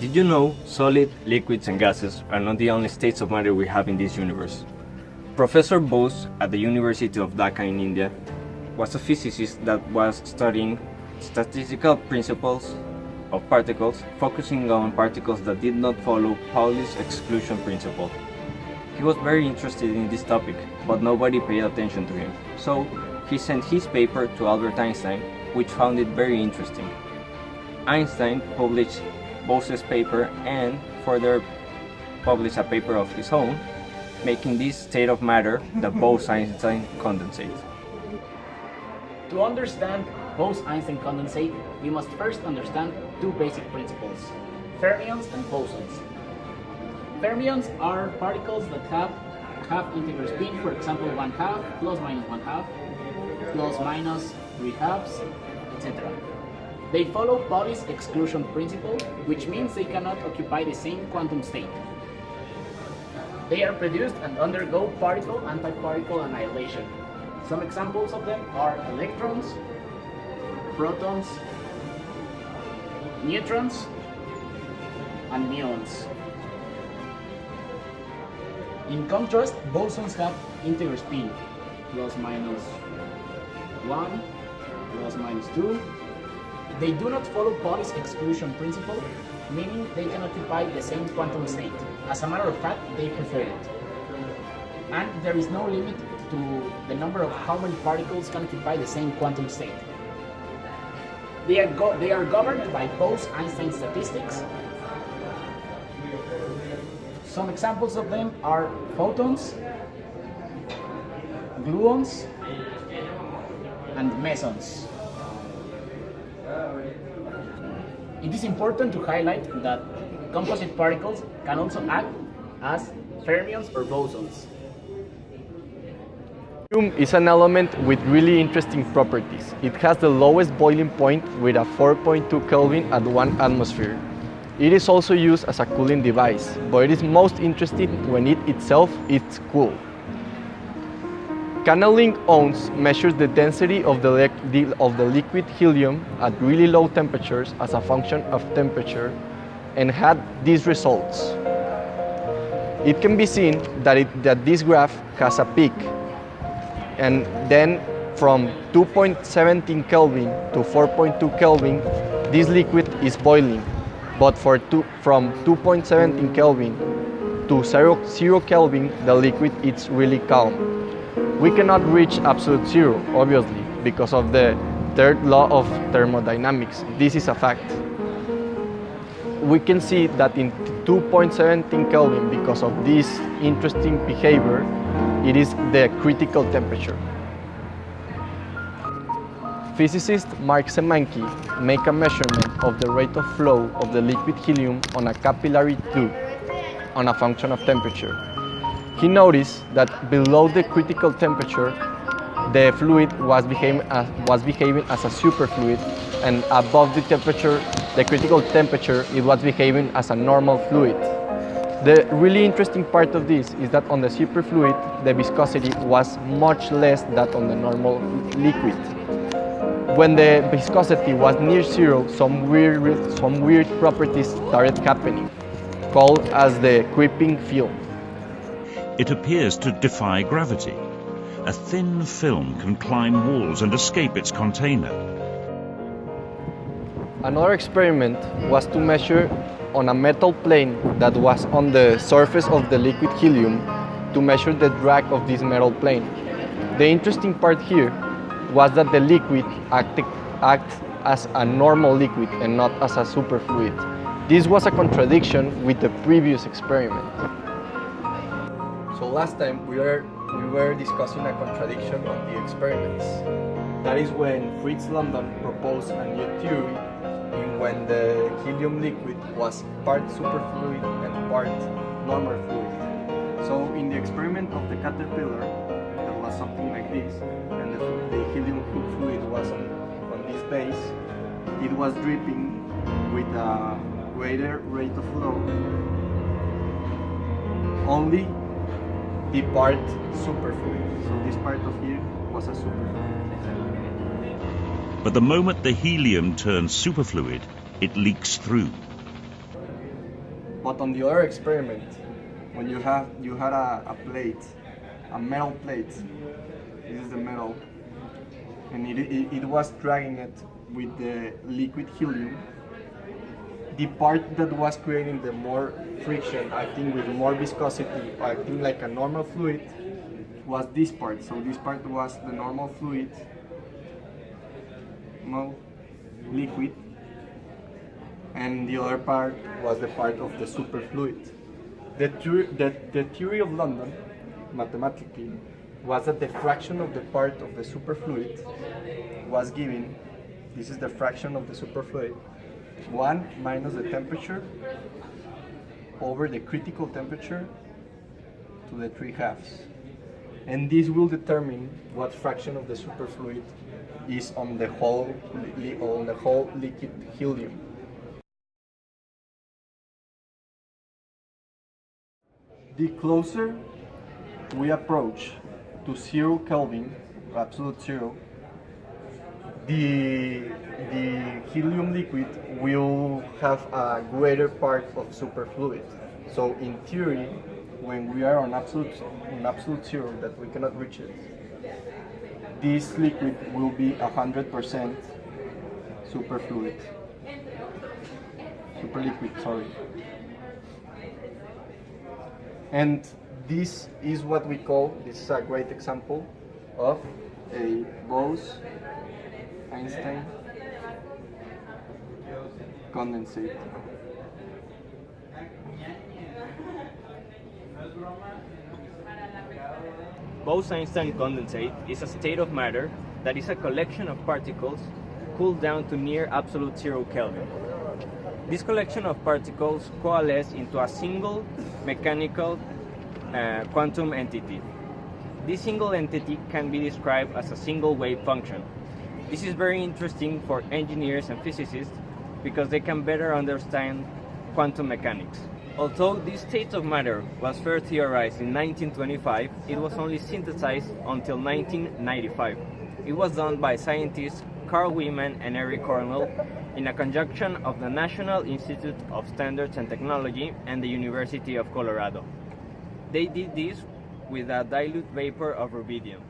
Did you know solid, liquids, and gases are not the only states of matter we have in this universe? Professor Bose at the University of Dhaka in India was a physicist that was studying statistical principles of particles, focusing on particles that did not follow Pauli's exclusion principle. He was very interested in this topic, but nobody paid attention to him, so he sent his paper to Albert Einstein, which found it very interesting. Einstein published Bose's paper and further published a paper of his own, making this state of matter the Bose-Einstein condensate. To understand Bose-Einstein condensate, we must first understand two basic principles: fermions and bosons. Fermions are particles that have integer spin, for example 1/2, plus minus 1/2, plus minus 3/2, etc. They follow Pauli's exclusion principle, which means they cannot occupy the same quantum state. They are produced and undergo particle-antiparticle annihilation. Some examples of them are electrons, protons, neutrons, and muons. In contrast, bosons have integer spin, plus minus 1, plus minus 2. They do not follow Pauli's exclusion principle, meaning they can occupy the same quantum state. As a matter of fact, they prefer it. And there is no limit to the number of how many particles can occupy the same quantum state. They are governed by Bose-Einstein statistics. Some examples of them are photons, gluons, and mesons. It is important to highlight that composite particles can also act as fermions or bosons. Helium is an element with really interesting properties. It has the lowest boiling point with a 4.2 Kelvin at 1 atmosphere. It is also used as a cooling device, but it is most interesting when it itself is cool. Canneling Owens measures the density of the liquid helium at really low temperatures as a function of temperature and had these results. It can be seen that this graph has a peak, and then from 2.17 Kelvin to 4.2 Kelvin, this liquid is boiling, but from 2.17 Kelvin to 0 Kelvin, the liquid is really calm. We cannot reach absolute zero, obviously, because of the third law of thermodynamics. This is a fact. We can see that in 2.17 Kelvin, because of this interesting behavior, it is the critical temperature. Physicist Mark Semanki made a measurement of the rate of flow of the liquid helium on a capillary tube on a function of temperature. He noticed that below the critical temperature, the fluid was behaving as a superfluid, and above the critical temperature, it was behaving as a normal fluid. The really interesting part of this is that on the superfluid, the viscosity was much less than on the normal liquid. When the viscosity was near zero, some weird properties started happening, called as the creeping film. It appears to defy gravity. A thin film can climb walls and escape its container. Another experiment was to measure on a metal plane that was on the surface of the liquid helium to measure the drag of this metal plane. The interesting part here was that the liquid acted as a normal liquid and not as a superfluid. This was a contradiction with the previous experiment. So last time we were discussing a contradiction of the experiments. That is when Fritz London proposed a new theory in when the helium liquid was part superfluid and part normal fluid. So in the experiment of the caterpillar, there was something like this, and the helium fluid was on this base. It was dripping with a greater rate of flow. Only the part superfluid. So this part of here was a superfluid. But the moment the helium turns superfluid, it leaks through. But on the other experiment, when you had a plate, a metal plate, this is the metal, and it was dragging it with the liquid helium, the part that was creating the more friction, acting with more viscosity, acting like a normal fluid, was this part. So this part was the normal fluid, no liquid, and the other part was the part of the superfluid. The theory of London, mathematically, was that the fraction of the part of the superfluid was given, this is the fraction of the superfluid, 1 minus the temperature over the critical temperature to the 3/2. And this will determine what fraction of the superfluid is on the whole liquid helium. The closer we approach to 0 Kelvin, absolute zero, the helium liquid will have a greater part of superfluid. So in theory, when we are on absolute zero, that we cannot reach it, this liquid will be 100% superfluid, superliquid, sorry. And this is what we call, this is a great example of a Bose-Einstein condensate. Bose-Einstein condensate is a state of matter that is a collection of particles cooled down to near absolute 0 Kelvin. This collection of particles coalesce into a single mechanical quantum entity. This single entity can be described as a single wave function. This is very interesting for engineers and physicists because they can better understand quantum mechanics. Although this state of matter was first theorized in 1925, it was only synthesized until 1995. It was done by scientists Carl Wieman and Eric Cornell in a conjunction of the National Institute of Standards and Technology and the University of Colorado. They did this with a dilute vapor of rubidium.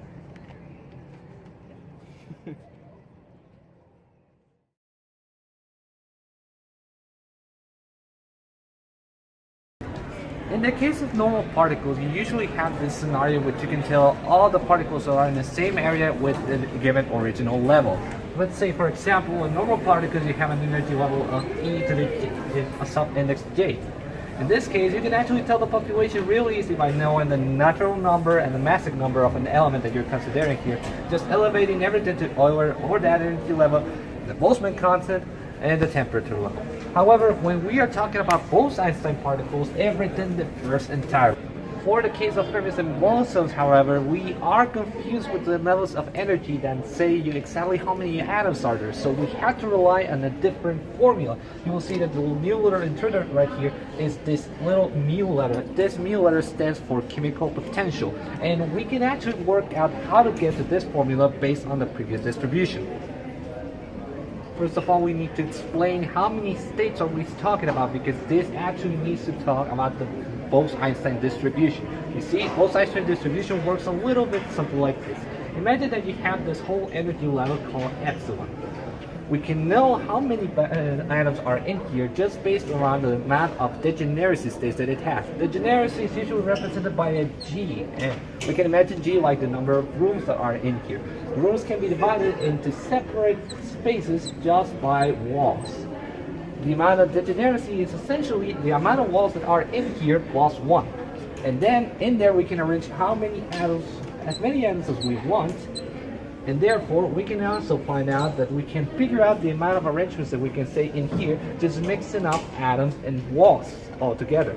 In the case of normal particles, you usually have this scenario which you can tell all the particles are in the same area with the given original level. Let's say, for example, in normal particles you have an energy level of e to the sub-index j. In this case, you can actually tell the population really easy by knowing the natural number and the massive number of an element that you're considering here, just elevating everything to Euler or that energy level, the Boltzmann constant, and the temperature level. However, when we are talking about Bose-Einstein particles, everything differs entirely. For the case of fermions and bosons, however, we are confused with the levels of energy that say you exactly how many atoms are there. So we have to rely on a different formula. You will see that the mu letter intruded right here is this little mu letter. This mu letter stands for chemical potential. And we can actually work out how to get to this formula based on the previous distribution. First of all, we need to explain how many states are we talking about, because this actually needs to talk about the Bose-Einstein distribution. You see, Bose-Einstein distribution works a little bit something like this. Imagine that you have this whole energy level called epsilon. We can know how many atoms are in here just based around the amount of degeneracy states that it has. Degeneracy is usually represented by a G, and we can imagine G like the number of rooms that are in here. The rooms can be divided into separate spaces just by walls. The amount of degeneracy is essentially the amount of walls that are in here plus 1. And then in there we can arrange how many atoms, as many atoms as we want. And therefore, we can also find out that we can figure out the amount of arrangements that we can say in here, just mixing up atoms and walls all together.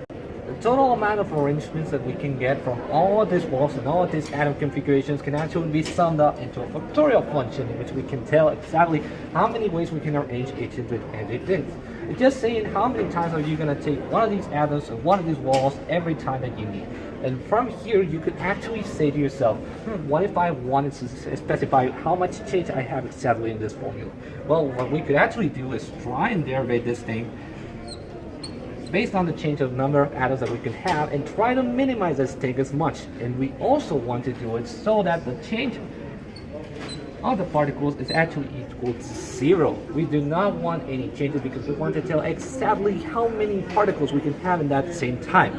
The total amount of arrangements that we can get from all of these walls and all of these atom configurations can actually be summed up into a factorial function in which we can tell exactly how many ways we can arrange each of the things. It's just saying how many times are you going to take one of these atoms and one of these walls every time that you need. And from here, you could actually say to yourself, what if I wanted to specify how much change I have exactly in this formula? Well, what we could actually do is try and derivate this thing based on the change of number of atoms that we can have, and try to minimize this take as much. And we also want to do it so that the change of the particles is actually equal to 0. We do not want any changes because we want to tell exactly how many particles we can have in that same time.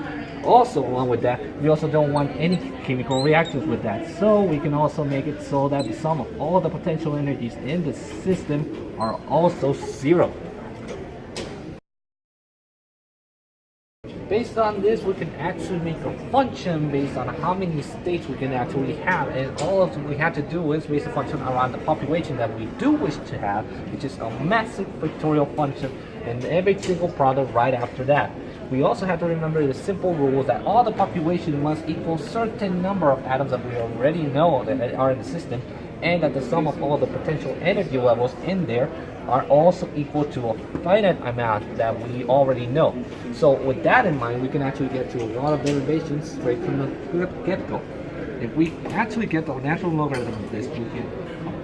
Also, along with that, we also don't want any chemical reactions with that. So we can also make it so that the sum of all the potential energies in the system are also 0. Based on this, we can actually make a function based on how many states we can actually have, and all of we have to do is base a function around the population that we do wish to have, which is a massive factorial function, and every single product right after that. We also have to remember the simple rule that all the population must equal certain number of atoms that we already know that are in the system, and that the sum of all the potential energy levels in there are also equal to a finite amount that we already know. So with that in mind, we can actually get to a lot of derivations straight from the get-go. If we actually get the natural logarithm of this, we can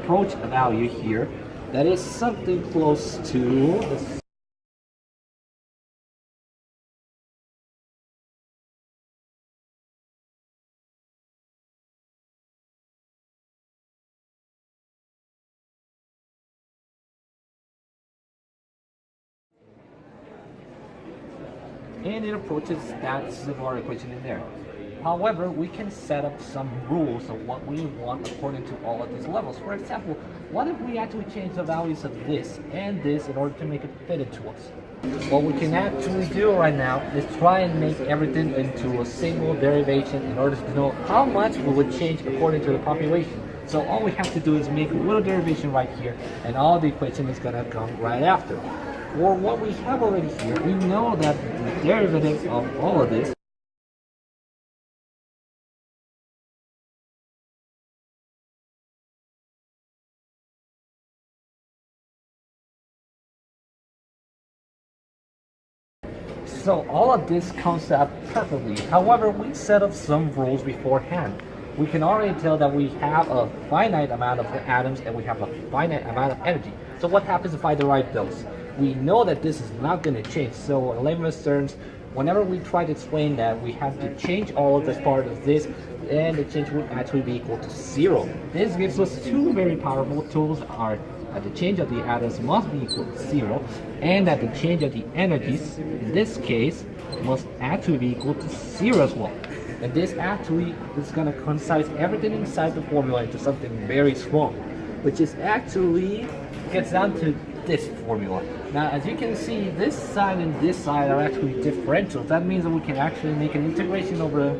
approach a value here that is something close to the and it approaches that similar equation in there. However, we can set up some rules of what we want according to all of these levels. For example, what if we actually change the values of this and this in order to make it fit into us? What we can actually do right now is try and make everything into a single derivation in order to know how much we would change according to the population. So all we have to do is make a little derivation right here, and all the equation is going to come right after. For what we have already here, we know that the derivative of all of this so all of this comes out perfectly. However, we set up some rules beforehand. We can already tell that we have a finite amount of atoms and we have a finite amount of energy. So what happens if I derive those? We know that this is not going to change. So in layman's terms, whenever we try to explain that, we have to change all of this part of this, and the change would actually be equal to 0. This gives us two very powerful tools: are that the change of the atoms must be equal to 0, and that the change of the energies, in this case, must actually be equal to 0 as well. And this actually is going to concise everything inside the formula into something very small, which is actually gets down to this formula. Now, as you can see, this side and this side are actually differentials. That means that we can actually make an integration over them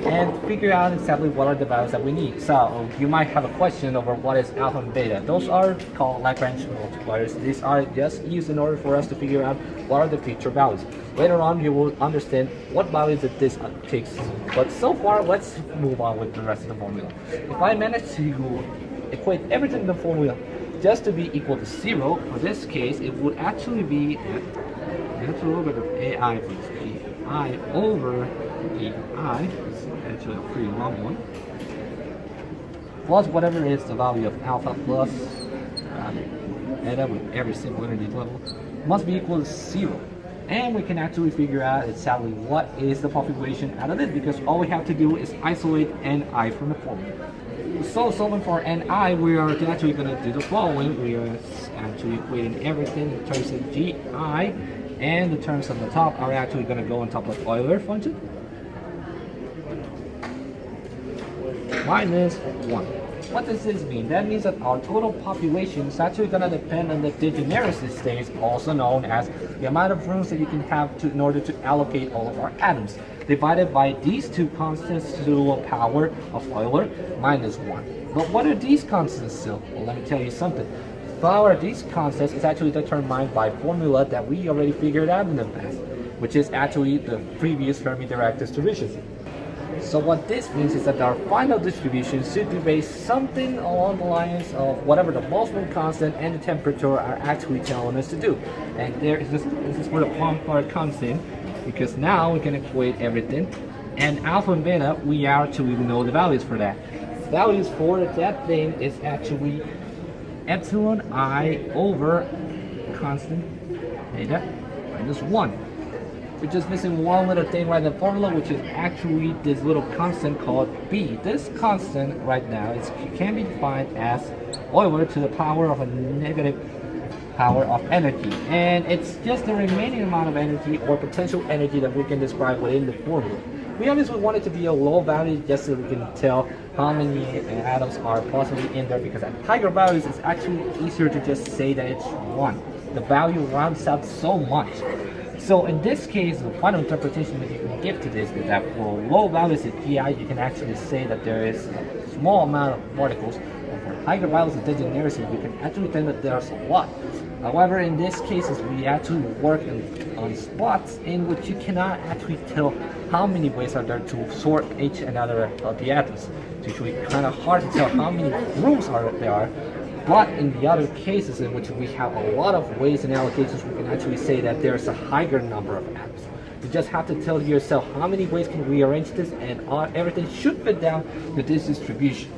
and figure out exactly what are the values that we need. So you might have a question over what is alpha and beta. Those are called Lagrange multipliers. These are just used in order for us to figure out what are the future values. Later on, you will understand what values that this takes. But so far, let's move on with the rest of the formula. If I manage to equate everything in the formula just to be equal to 0, for this case, it would actually be natural logarithm of AI plus AI over AI, it's actually a pretty long one, plus whatever is the value of alpha plus beta with every single energy level must be equal to 0. And we can actually figure out exactly what is the population out of this, because all we have to do is isolate Ni from the formula. So solving for Ni, we are actually going to do the following. We are actually equating everything in terms of Gi, and the terms on the top are actually going to go on top of Euler function minus 1. What does this mean? That means that our total population is actually going to depend on the degeneracy stage, also known as the amount of rooms that you can have in order to allocate all of our atoms, divided by these two constants to the power of Euler minus 1. But what are these constants still? Well, let me tell you something. The power of these constants is actually determined by a formula that we already figured out in the past, which is actually the previous Fermi-Dirac distribution. So what this means is that our final distribution should be based something along the lines of whatever the Boltzmann constant and the temperature are actually telling us to do. And this is where the Poincare comes in, because now we can equate everything. And alpha and beta, we actually know the values for that. Values for that thing is actually epsilon I over constant beta minus 1. We're just missing one little thing right in the formula, which is actually this little constant called B. This constant right now can be defined as Euler to the power of a negative power of energy, and it's just the remaining amount of energy or potential energy that we can describe within the formula. We obviously want it to be a low value just so we can tell how many atoms are possibly in there, because at higher values it's actually easier to just say that it's 1. The value rounds up so much. So in this case, the final interpretation that you can give to this is that for low values of GI, you can actually say that there is a small amount of particles, and for higher values of degeneracy, you can actually think that there's a lot. However, in these cases, we actually work on spots in which you cannot actually tell how many ways are there to sort each another of the atoms. It's usually kind of hard to tell how many groups there are. But in the other cases in which we have a lot of ways and allocations, we can actually say that there's a higher number of atoms. You just have to tell yourself how many ways can we arrange this, and everything should fit down to this distribution.